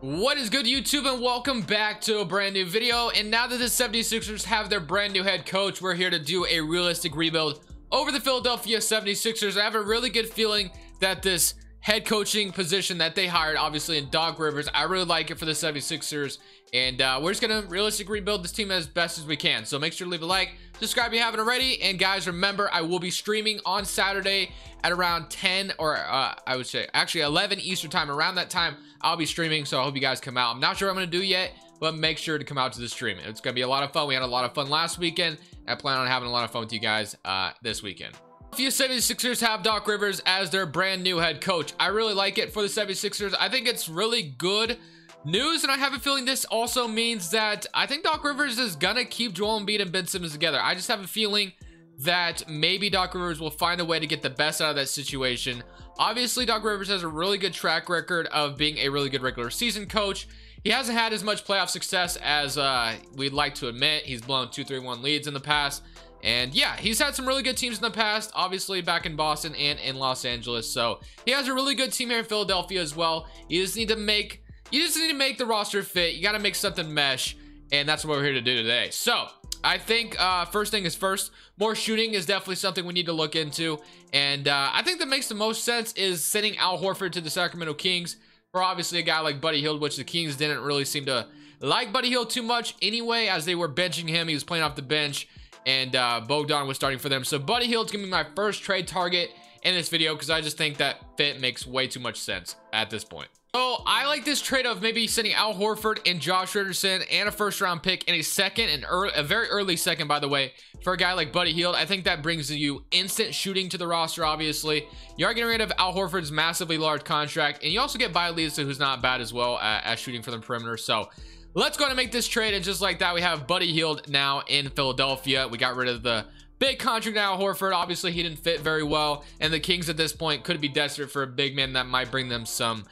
What is good, YouTube, and welcome back to a brand new video. And now that the 76ers have their brand new head coach, we're here to do a realistic rebuild over the Philadelphia 76ers. I have a really good feeling that this head coaching position that they hired, obviously in Doc Rivers, I really like it for the 76ers. And we're just gonna realistically rebuild this team as best as we can. So make sure to leave a like, subscribe if you haven't already, and guys, remember, I will be streaming on Saturday at around 10 or I would say actually 11 Eastern time. Around that time I'll be streaming, so I hope you guys come out. I'm not sure what I'm gonna do yet, but make sure to come out to the stream. It's gonna be a lot of fun. We had a lot of fun last weekend. I plan on having a lot of fun with you guys this weekend. The 76ers have Doc Rivers as their brand new head coach. I really like it for the 76ers. I think it's really good news, and I have a feeling this also means that I think Doc Rivers is gonna keep Joel Embiid and Ben Simmons together. I just have a feeling that maybe Doc Rivers will find a way to get the best out of that situation. Obviously, Doc Rivers has a really good track record of being a really good regular season coach. He hasn't had as much playoff success as we'd like to admit. He's blown 2-3-1 leads in the past. And yeah, he's had some really good teams in the past, obviously back in Boston and in Los Angeles. So he has a really good team here in Philadelphia as well. You just need to make the roster fit. You got to make something mesh, and that's what we're here to do today. So I think first thing is first, more shooting is definitely something we need to look into. And I think that makes the most sense is sending Al Horford to the Sacramento Kings for obviously a guy like Buddy Hield, which the Kings didn't really seem to like Buddy Hield too much anyway, as they were benching him. He was playing off the bench, and Bogdan was starting for them. So Buddy Hield's gonna be my first trade target in this video because I just think that fit makes way too much sense at this point. So I like this trade of maybe sending Al Horford and Josh Richardson and a first round pick and a second, and a very early second, by the way, for a guy like Buddy Hield. I think that brings you instant shooting to the roster. Obviously, you are getting rid of Al Horford's massively large contract, and you also get Bielitsa, who's not bad as well at shooting for the perimeter. So let's go ahead and make this trade, and just like that, we have Buddy Hield now in Philadelphia. We got rid of the big contract now. Horford, obviously he didn't fit very well, and the Kings at this point could be desperate for a big man that might bring them some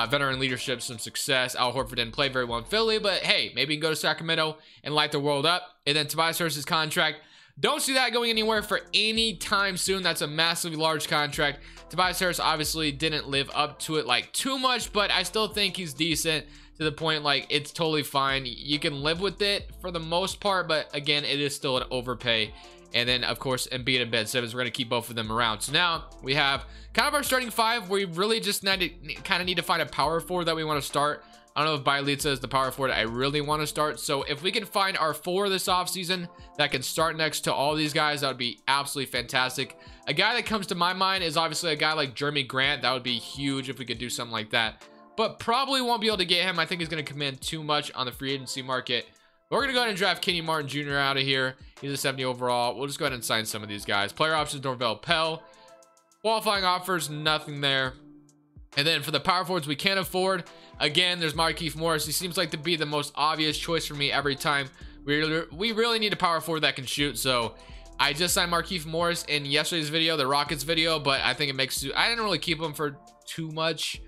veteran leadership, some success. Al Horford didn't play very well in Philly, but hey, maybe he can go to Sacramento and light the world up. And then Tobias Harris's contract, don't see that going anywhere for any time soon. That's a massively large contract. Tobias Harris obviously didn't live up to it like too much, but I still think he's decent to the point like it's totally fine. You can live with it for the most part, but again, it is still an overpay. And then of course Embiid and Ben Simmons, we're going to keep both of them around. So now we have kind of our starting five. We really just need to find a power forward that we want to start. I don't know if Bielitsa is the power forward I really want to start. So if we can find our four this offseason that can start next to all these guys, that would be absolutely fantastic. A guy that comes to my mind is obviously a guy like Jeremy Grant. That would be huge if we could do something like that, but probably won't be able to get him. I think he's going to command too much on the free agency market. We're going to go ahead and draft Kenny Martin Jr. out of here. He's a 70 overall. We'll just go ahead and sign some of these guys. Player options, Norvell Pell. Qualifying offers, nothing there. And then for the power forwards we can't afford, again, there's Markieff Morris. He seems like to be the most obvious choice for me every time. We really need a power forward that can shoot. So I just signed Markieff Morris in yesterday's video, the Rockets video, but I think it makes, I didn't really keep him for too much,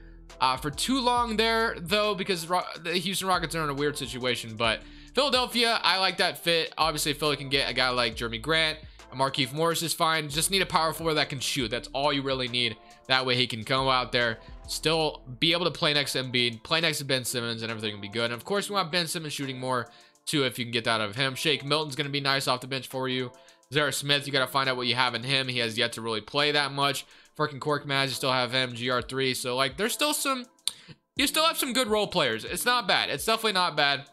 for too long there though, because the Houston Rockets are in a weird situation. But Philadelphia, I like that fit. Obviously, Philly can get a guy like Jeremy Grant. Markieff Morris is fine. Just need a power forward that can shoot. That's all you really need. That way he can go out there, still be able to play next to Embiid, play next to Ben Simmons, and everything will be good. And of course, we want Ben Simmons shooting more too if you can get that out of him. Shake Milton's going to be nice off the bench for you. Zara Smith, you got to find out what you have in him. He has yet to really play that much. Freaking Korkmaz, you still have him. GR3. So like, there's still some, you still have some good role players. It's not bad. It's definitely not bad.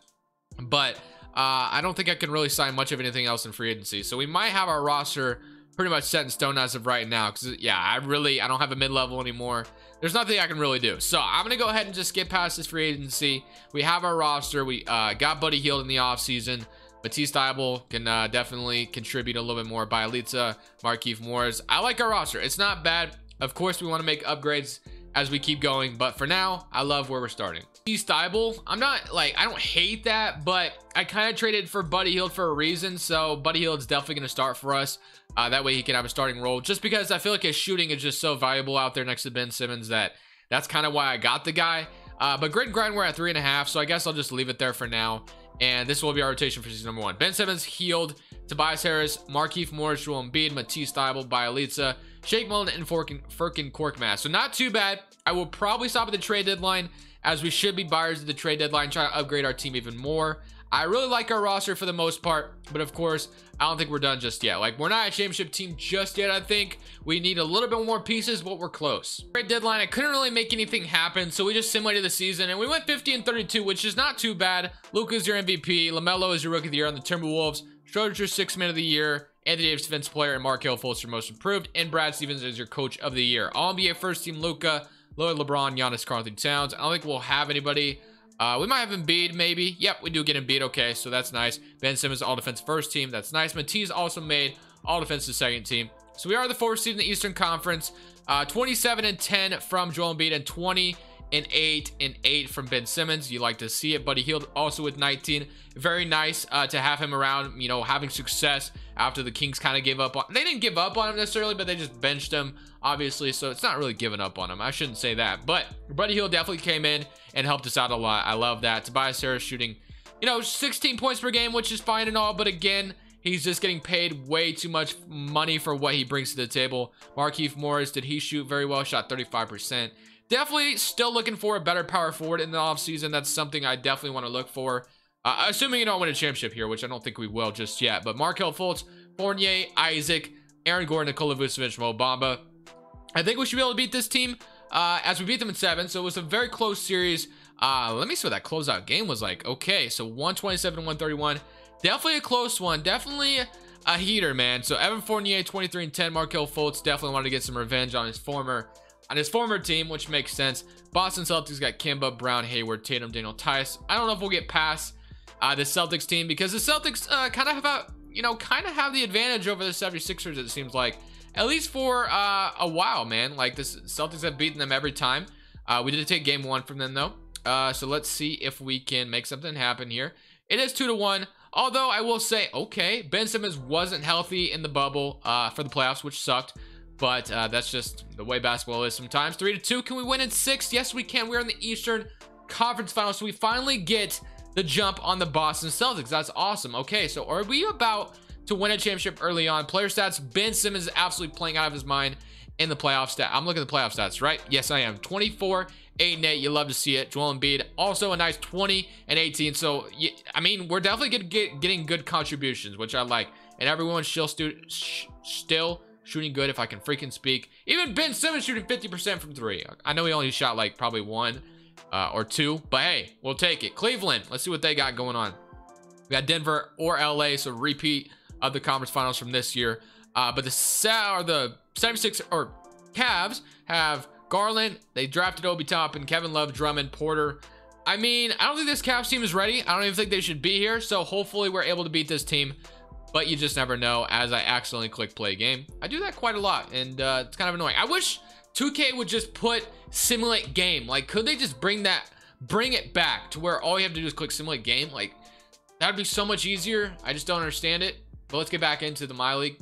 But I don't think I can really sign much of anything else in free agency. So we might have our roster pretty much set in stone as of right now. Because yeah, I don't have a mid-level anymore. There's nothing I can really do. So I'm going to go ahead and just skip past this free agency. We have our roster. We got Buddy Hield in the offseason. Matisse Thybulle can definitely contribute a little bit more. Bielitsa, Markieff Morris. I like our roster. It's not bad. Of course, we want to make upgrades as we keep going, but for now, I love where we're starting. Matisse Thybulle, I'm not like, I don't hate that, but I kind of traded for Buddy Hield for a reason. So Buddy Hield's definitely going to start for us. That way he can have a starting role, just because I feel like his shooting is just so valuable out there next to Ben Simmons that's kind of why I got the guy. But grit and grind, we're at 3.5, so I guess I'll just leave it there for now. And this will be our rotation for season number 1. Ben Simmons, Hield, Tobias Harris, Markieff Morris, Joel Embiid, Matisse Thybulle, Bielitsa, Shake Milton, and Furkan Korkmaz. So not too bad. I will probably stop at the trade deadline, as we should be buyers at the trade deadline, trying to upgrade our team even more. I really like our roster for the most part, but of course, I don't think we're done just yet. Like, we're not a championship team just yet. I think we need a little bit more pieces, but we're close. Trade deadline, I couldn't really make anything happen, so we just simulated the season, and we went 50-32, which is not too bad. Luka's your MVP. LaMelo is your Rookie of the Year on the Timberwolves. Schroeder's your 6th Man of the Year. Anthony Davis Defensive Player, and Markelle Fultz your Most Improved. And Brad Stevens is your Coach of the Year. All-NBA First Team Luka, Lillard, LeBron, Giannis, Karl-Anthony Towns. I don't think we'll have anybody. We might have Embiid, maybe. Yep, we do get Embiid. Okay, so that's nice. Ben Simmons, all defense first team. That's nice. Matisse also made all defensive second team. So we are the 4th seed in the Eastern Conference. 27-10 from Joel Embiid and 20-8 from Ben Simmons. You like to see it. Buddy Hield also with 19. Very nice to have him around, you know, having success after the Kings kind of gave up on. They didn't give up on him necessarily, but they just benched him, obviously. So it's not really giving up on him. I shouldn't say that. But Buddy Hield definitely came in and helped us out a lot. I love that. Tobias Harris shooting, you know, 16 points per game, which is fine and all. But again, he's just getting paid way too much money for what he brings to the table. Markieff Morris, did he shoot very well? Shot 35%. Definitely still looking for a better power forward in the offseason. That's something I definitely want to look for. Assuming you don't win a championship here, which I don't think we will just yet. But Markelle Fultz, Fournier, Isaac, Aaron Gordon, Nikola Vucevic, Mo Bamba. I think we should be able to beat this team as we beat them in 7. So it was a very close series. Let me see what that closeout game was like. Okay, so 127-131. Definitely a close one. Definitely a heater, man. So Evan Fournier, 23-10. Markelle Fultz definitely wanted to get some revenge on his former team, which makes sense. Boston Celtics got Kemba, Brown, Hayward, Tatum, Daniel Tice. I don't know if we'll get past the Celtics team, because the Celtics kind of have the advantage over the 76ers, it seems like, at least for a while, man. Like, the Celtics have beaten them every time. We did take game 1 from them though. So let's see if we can make something happen here. It is 2-1. Although I will say, okay, Ben Simmons wasn't healthy in the bubble for the playoffs, which sucked. But that's just the way basketball is sometimes. 3-2. Can we win in 6? Yes, we can. We're in the Eastern Conference Finals, so we finally get the jump on the Boston Celtics. That's awesome. Okay, so are we about to win a championship early on? Player stats, Ben Simmons is absolutely playing out of his mind in the playoff stat. I'm looking at the playoff stats, right? Yes, I am. 24, 8 and 8. You love to see it. Joel Embiid also a nice 20 and 18. So I mean, we're definitely getting good contributions, which I like. And everyone's still shooting good, if I can freaking speak. Even Ben Simmons shooting 50% from 3. I know he only shot like probably 1 or 2, but hey, we'll take it. Cleveland, let's see what they got going on. We got Denver or LA, so repeat of the conference finals from this year. But the 76 or Cavs have Garland. They drafted Obi Toppin, Kevin Love, Drummond, Porter. I mean, I don't think this Cavs team is ready. I don't even think they should be here. So hopefully we're able to beat this team. But you just never know, as I accidentally click play game. I do that quite a lot, and it's kind of annoying. I wish 2K would just put simulate game. Like, could they just bring it back to where all you have to do is click simulate game? Like, that would be so much easier. I just don't understand it. But let's get back into the My League.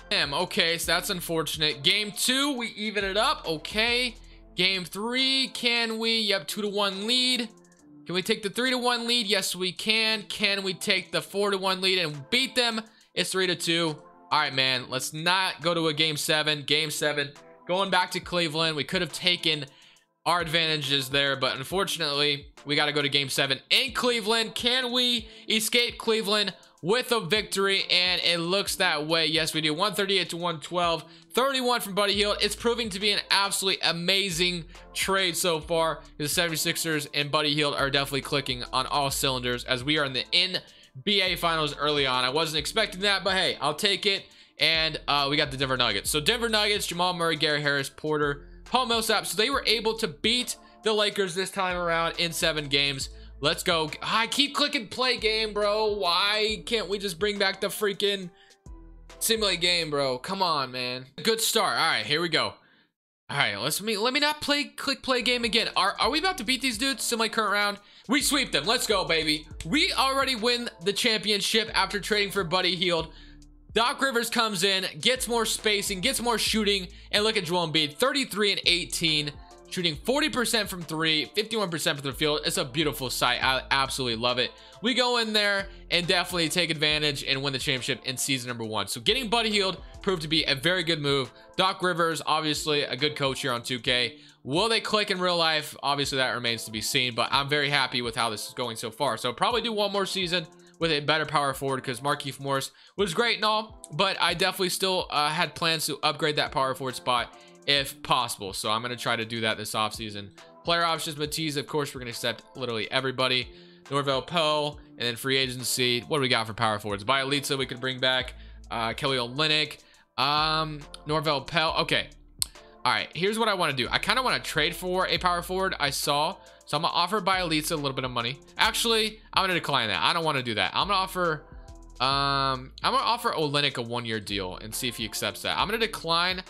Damn, okay, so that's unfortunate. Game 2, we even it up. Okay. Game 3, can we? Yep, 2-1 lead. Can we take the 3-1 lead? Yes, we can. Can we take the 4-1 lead and beat them? It's 3-2. All right, man. Let's not go to a game 7. Game 7. Going back to Cleveland. We could have taken our advantages there, but unfortunately, we got to go to game 7 in Cleveland. Can we escape Cleveland with a victory? And it looks that way. Yes, we do. 138-112. 31 from Buddy Hield. It's proving to be an absolutely amazing trade so far. The 76ers and Buddy Hield are definitely clicking on all cylinders, as we are in the NBA Finals early on. I wasn't expecting that, but hey, I'll take it. And we got the Denver Nuggets. So Denver Nuggets, Jamal Murray, Gary Harris, Porter, Paul Millsap. So they were able to beat the Lakers this time around in 7 games. Let's go. I keep clicking play game, bro. Why can't we just bring back the freaking simulate game, bro? Come on, man. Good start. All right, here we go. All right, let me not click play game again. Are we about to beat these dudes? Simulate current round. We sweep them. Let's go, baby. We already win the championship after trading for Buddy Hield. Doc Rivers comes in, gets more spacing, gets more shooting, and look at Joel Embiid, 33 and 18. shooting 40% from 3, 51% from the field. It's a beautiful sight. I absolutely love it. We go in there and definitely take advantage and win the championship in season number 1. So getting Buddy Hield proved to be a very good move. Doc Rivers, obviously a good coach here on 2K. Will they click in real life? Obviously that remains to be seen, but I'm very happy with how this is going so far. So probably do one more season with a better power forward, because Markieff Morris was great and all, but I definitely still had plans to upgrade that power forward spot if possible. So I'm going to try to do that this offseason. Player options, Matisse, of course, we're going to accept literally everybody. Norvell Pell, and then free agency. What do we got for power forwards? Bielitsa, we could bring back. Kelly Olynyk. Norvell Pell. Okay. All right, here's what I want to do. I kind of want to trade for a power forward I saw. So I'm going to offer Bielitsa a little bit of money. Actually, I'm going to decline that. I don't want to do that. I'm going to offer Olynyk a 1-year deal and see if he accepts that. I'm going to decline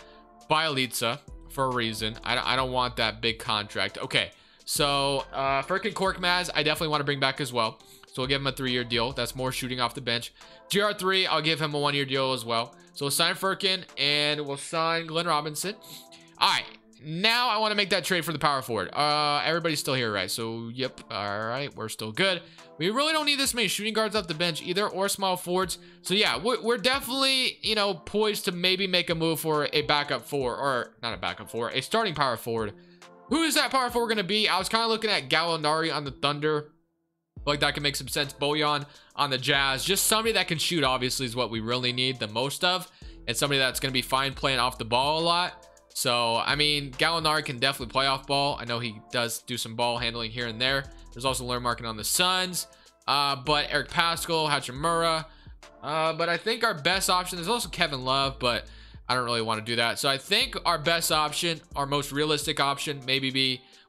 Bielitsa for a reason. I don't want that big contract. Okay. So, Furkan Korkmaz, I definitely want to bring back as well. So we'll give him a 3-year deal. That's more shooting off the bench. GR3, I'll give him a 1-year deal as well. So we'll sign Furkan and we'll sign Glenn Robinson. All right. Now I want to make that trade for the power forward. Everybody's still here, right? So, yep. All right. We're still good. We really don't need this many shooting guards off the bench either, or small forwards. So, yeah, we're definitely, you know, poised to maybe make a move for a backup four, or not a backup four, a starting power forward. Who is that power forward going to be? I was kind of looking at Gallinari on the Thunder. Like that can make some sense. Bojan on the Jazz. Just somebody that can shoot, obviously, is what we really need the most of. And somebody that's going to be fine playing off the ball a lot. So, I mean, Gallinari can definitely play off ball. I know he does do some ball handling here and there. There's also Learn Marking on the Suns. But Eric Paschall, Hachimura. But I think our best option, there's also Kevin Love, but I don't really want to do that. So I think our best option, our most realistic option,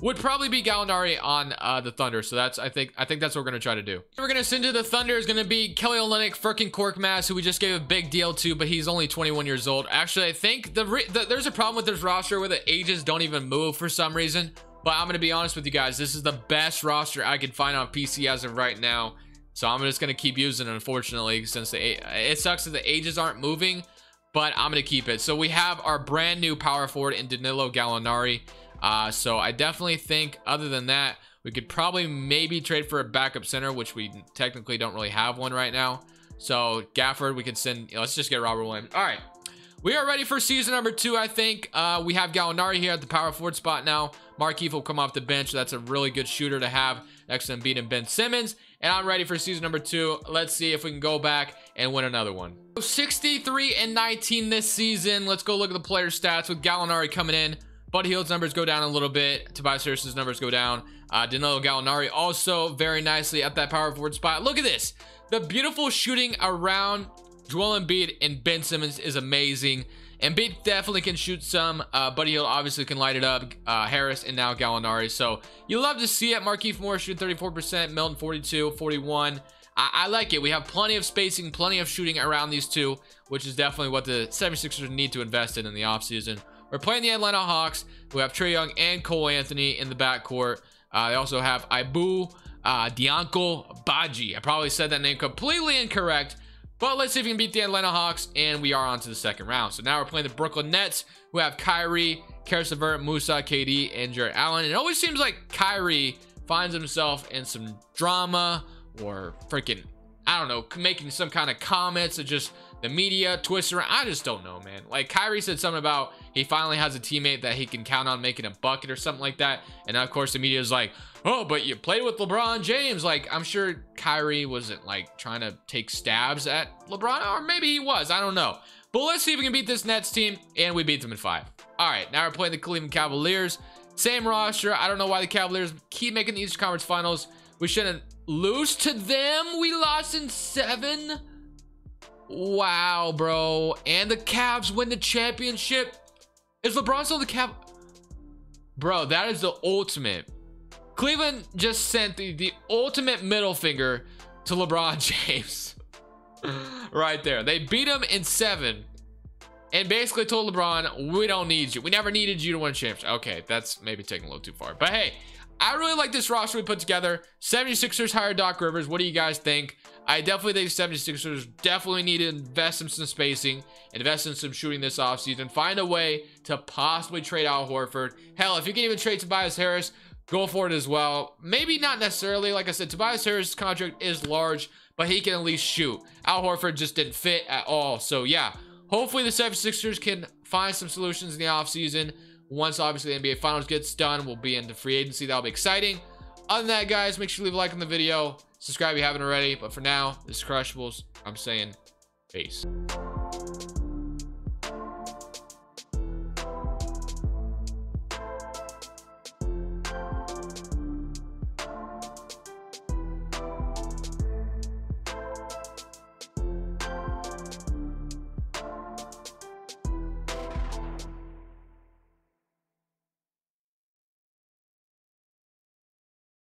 would probably be Gallinari on the Thunder. So that's I think that's what we're gonna try to do. We're gonna send to the Thunder is gonna be Kelly Olynyk, Furkan Korkmaz, who we just gave a big deal to, but he's only 21 years old. Actually, I think there's a problem with this roster where the ages don't even move for some reason. But I'm gonna be honest with you guys, this is the best roster I could find on PC as of right now. So I'm just gonna keep using it, unfortunately, since it sucks that the ages aren't moving. But I'm going to keep it. So we have our brand new power forward in Danilo Gallinari. So I definitely think, other than that, we could probably maybe trade for a backup center, which we technically don't really have one right now. So Gafford, we could send, let's just get Robert Williams. All right. We are ready for season number 2, I think. We have Gallinari here at the power forward spot now. Markieff will come off the bench. That's a really good shooter to have next to Embiid and Ben Simmons. And I'm ready for season number 2. Let's see if we can go back and win another one. 63-19 this season. Let's go look at the player stats with Gallinari coming in. Buddy Hield's numbers go down a little bit. Tobias Harris's numbers go down. Danilo Gallinari also very nicely at that power forward spot. Look at this. The beautiful shooting around Joel Embiid and Ben Simmons is amazing. Embiid definitely can shoot some. Buddy Hield obviously can light it up. Harris and now Gallinari. So you love to see it. Markieff Morris shooting 34%. Milton 42, 41. I like it. We have plenty of spacing, plenty of shooting around these two, which is definitely what the 76ers need to invest in the offseason. We're playing the Atlanta Hawks. We have Trae Young and Cole Anthony in the backcourt. They also have Ibu Dianko Baji. I probably said that name completely incorrect. But let's see if we can beat the Atlanta Hawks, and we are on to the second round. So now we're playing the Brooklyn Nets, who have Kyrie, Karis LeVert, Musa, KD, and Jarrett Allen. It always seems like Kyrie finds himself in some drama or freaking, I don't know, making some kind of comments that just the media twists around. I just don't know, man. Like Kyrie said something about he finally has a teammate that he can count on making a bucket or something like that. And of course the media is like, oh, but you played with LeBron James. Like, I'm sure Kyrie wasn't like trying to take stabs at LeBron, or maybe he was, I don't know. But let's see if we can beat this Nets team, and we beat them in 5. All right, now we're playing the Cleveland Cavaliers. Same roster. I don't know why the Cavaliers keep making the Eastern Conference Finals. We shouldn't lose to them. We lost in 7. Wow, bro. And the Cavs win the championship. Is LeBron still the Cav? Bro, that is the ultimate. Cleveland just sent the ultimate middle finger to LeBron James. Right there. They beat him in 7 and basically told LeBron, we don't need you. We never needed you to win a championship. Okay, that's maybe taking a little too far. But hey, I really like this roster we put together. 76ers hired Doc Rivers. What do you guys think? I definitely think 76ers definitely need to invest in some spacing, invest in some shooting this offseason, find a way to possibly trade Al Horford. Hell, if you can even trade Tobias Harris, go for it as well. Maybe not necessarily. Like I said, Tobias Harris' contract is large, but he can at least shoot. Al Horford just didn't fit at all. So yeah, hopefully the 76ers can find some solutions in the offseason. Once obviously the NBA Finals gets done, we'll be into free agency. That'll be exciting. Other than that, guys, make sure you leave a like on the video. Subscribe if you haven't already. But for now, this is Crushables. I'm saying peace.